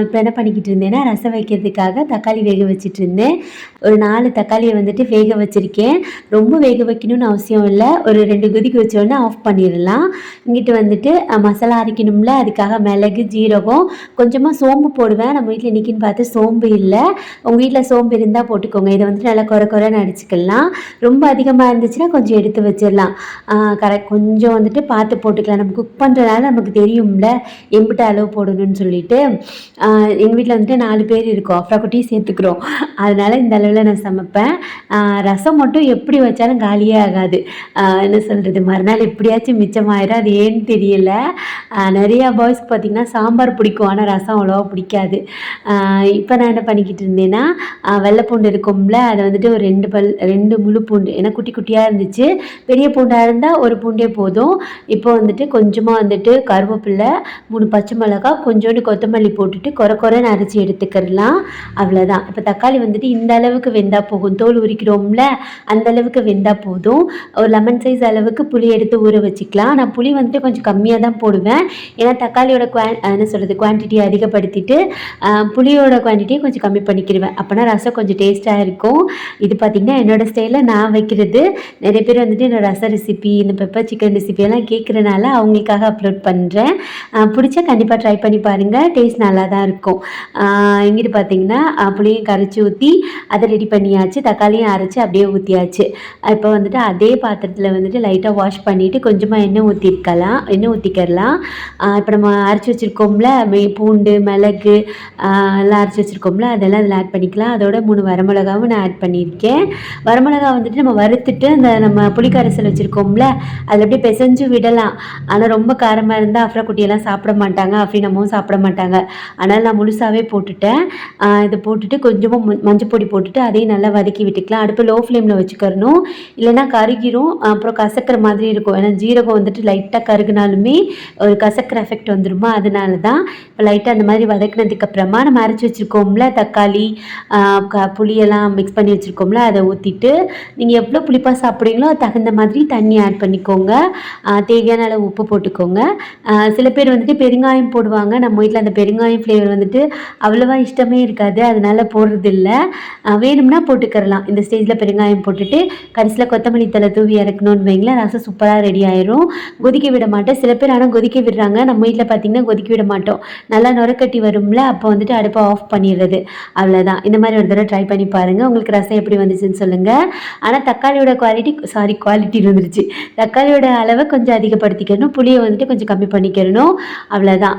இப்போ என்ன பண்ணிக்கிட்டு இருந்தேன்னா, ரசம் வைக்கிறதுக்காக தக்காளி வேக வச்சுட்டு இருந்தேன். ஒரு 4 தக்காளிய வந்துட்டு வேக வச்சிருக்கேன். ரொம்ப வேக வைக்கணும்னு அவசியம் இல்ல. ஒரு 2 கொதிக்க வச்சோனே ஆஃப் பண்ணிடலாம். இங்கிட்டு வந்துட்டு மசாலா அரைக்கணும்ல, அதுக்காக மிளகு, ஜீரகம், கொஞ்சமா சோம்பு போடுவேன். நம்ம வீட்ல இன்னைக்குன்னு பார்த்து சோம்பு இல்ல. உங்க வீட்ல சோம்பு இருந்தா போட்டுக்கோங்க. இத வந்துட்டு நல்லா கொர கொரன்னு அடிச்சுக்கலாம். ரொம்ப அதிகமா இருந்துச்சுன்னா கொஞ்சம் எடுத்து வச்சிடலாம். கரெக்ட் கொஞ்சம் வந்துட்டு பார்த்து போட்டுக்கலாம். நம்ம குக் பண்ணுறதுனால நமக்கு தெரியும்ல, எம்பிட்டு அளவு போடணும்னு சொல்லிட்டு. எங்கள் வீட்டில் வந்துட்டு 4 பேர் இருக்கோம். அப்புறம் குட்டியும் சேர்த்துக்கிறோம். அதனால இந்த அளவில் நான் சமைப்பேன். ரசம் மட்டும் எப்படி வச்சாலும் காலியே ஆகாது. என்ன சொல்கிறது, மறுநாள் எப்படியாச்சும் மிச்சமாயிரும். அது ஏன்னு தெரியல. நிறையா பாய்ஸ்க்கு பார்த்திங்கன்னா சாம்பார் பிடிக்கும், ஆனால் ரசம் அவ்வளோவா பிடிக்காது. இப்போ நான் என்ன பண்ணிக்கிட்டு இருந்தேன்னா, வெள்ளைப்பூண்டு இருக்கும்ல, அதை வந்துட்டு ஒரு 2 முழு பூண்டு, ஏன்னா குட்டி குட்டியாக இருந்துச்சு. பெரிய பூண்டாக இருந்தால் ஒரு பூண்டே போதும். இப்போ வந்துட்டு கொஞ்சமாக வந்துட்டு கருவேப்பிலை, 3 பச்சை மிளகாய், கொஞ்சோண்டு கொத்தமல்லி போட்டுட்டு கொரன்னு அரைச்சி எடுத்துக்கிடலாம். அவ்வளோதான். இப்போ தக்காளி வந்துட்டு இந்த அளவுக்கு வெந்தால் போகும். தோல் உரிக்கிறோம்ல, அந்த அளவுக்கு வெந்தால் போதும். ஒரு லெமன் சைஸ் அளவுக்கு புளி எடுத்து ஊற வச்சுக்கலாம். நான் புளி வந்துட்டு கொஞ்சம் கம்மியாக தான் போடுவேன். ஏன்னா தக்காளியோட என்ன சொல்கிறது, குவான்டிட்டியை அதிகப்படுத்திட்டு புளியோட குவான்டிட்டியை கொஞ்சம் கம்மி பண்ணிக்கிடுவேன். அப்போனா ரசம் கொஞ்சம் டேஸ்ட்டாக இருக்கும். இது பார்த்திங்கன்னா என்னோடய ஸ்டைலில் நான் வைக்கிறது. நிறைய பேர் வந்துட்டு என்னோடய ரசம் ரெசிபி, இந்த பெப்பர் சிக்கன் ரெசிபியெல்லாம் கேட்குறனால அவங்களுக்காக அப்லோட் பண்ணுறேன். பிடிச்சா கண்டிப்பாக ட்ரை பண்ணி பாருங்கள். டேஸ்ட் நல்லா தான் இருக்கும். இங்கிட்டு பார்த்திங்கன்னா புளியும் கரைச்சி ஊற்றி அதை ரெடி பண்ணியாச்சு. தக்காளியும் அரைச்சி அப்படியே ஊற்றியாச்சு. இப்போ வந்துட்டு அதே பாத்திரத்தில் வந்துட்டு லைட்டாக வாஷ் பண்ணிவிட்டு கொஞ்சமாக எண்ணெய் ஊற்றிக்கிறலாம். இப்போ நம்ம அரைச்சி வச்சுருக்கோம்ல, பூண்டு, மிளகு எல்லாம் அரைச்சி வச்சுருக்கோம்ல, அதெல்லாம் அதில் ஆட் பண்ணிக்கலாம். அதோட 3 வரமிளகாவும் நான் ஆட் பண்ணியிருக்கேன். வரமிளகா வந்துட்டு நம்ம வறுத்துட்டு அந்த நம்ம புளிக்கரைசல் வச்சுருக்கோம்ல, அதில் அப்படியே பிசைஞ்சு விடலாம். ஆனால் ரொம்ப காரமாக இருந்தால் அப்புறம் குட்டியெல்லாம் சாப்பிட மாட்டாங்க, அம்மாவும் சாப்பிட மாட்டாங்க. அதனால் நான் முழுசாகவே போட்டுட்டேன். இதை போட்டுட்டு கொஞ்சமாக மஞ்சள் பொடி போட்டுட்டு அதையும் நல்லா வதக்கி விட்டுக்கலாம். அடுப்பு லோ ஃப்ளேமில் வச்சுக்கணும், இல்லைன்னா கருகிரும். அப்புறம் கசக்கிற மாதிரி இருக்கும். ஏன்னா ஜீரகம் வந்துட்டு லைட்டாக கருகுனாலுமே ஒரு கசக்கிற எஃபெக்ட் வந்துடுமா, அதனால தான். இப்போ லைட்டாக அந்த மாதிரி வதக்கினதுக்கப்புறமா நம்ம அரைச்சி வச்சுருக்கோம்ல தக்காளி, புளியெல்லாம் மிக்ஸ் பண்ணி வச்சுருக்கோம்ல, அதை ஊற்றிட்டு நீங்கள் எவ்வளோ புளிப்பாக சாப்பிட்றீங்களோ அது தகுந்த மாதிரி தண்ணி ஆட் பண்ணிக்கோங்க. தேவையான அளவு உப்பு போட்டுக்கோங்க. சில பேர் வந்துட்டு பெருங்காயம் போடுவாங்க. நம்ம வீட்டில் அந்த பெருங்காயம் ஃப்ளேவர் வந்துட்டு அவ்வளோவா இஷ்டமே இருக்காது, அதனால போடுறதில்ல. வேணும்னா போட்டுக்கிறலாம். இந்த ஸ்டேஜில் பெருங்காயம் போட்டுட்டு கடைசியில் கொத்தமல்லி தழை தூவி இறக்கணும்னு வைங்களேன், ரசம் சூப்பராக ரெடி ஆயிரும். கொதிக்க விட மாட்டேன். சில பேர் ஆனால் கொதிக்க விடுறாங்க. நம்ம வீட்டில் பார்த்திங்கன்னா கொதிக்க விட மாட்டோம். நல்லா நுரக்கட்டி வரும்ல, அப்போ வந்துட்டு அடுப்பை ஆஃப் பண்ணிடுறது. அவ்வளோதான். இந்த மாதிரி ஒரு தடவை ட்ரை பண்ணி பாருங்கள். உங்களுக்கு ரசம் எப்படி வந்துச்சுன்னு சொல்லுங்கள். ஆனால் தக்காளியோட குவாலிட்டி இருந்துருச்சு. தக்காளியோட அளவை கொஞ்சம் அதிகப்படுத்திக்கணும், புளியை வந்துட்டு கொஞ்சம் கம்மி பண்ணிக்கிறணும். அவ்வளோதான்.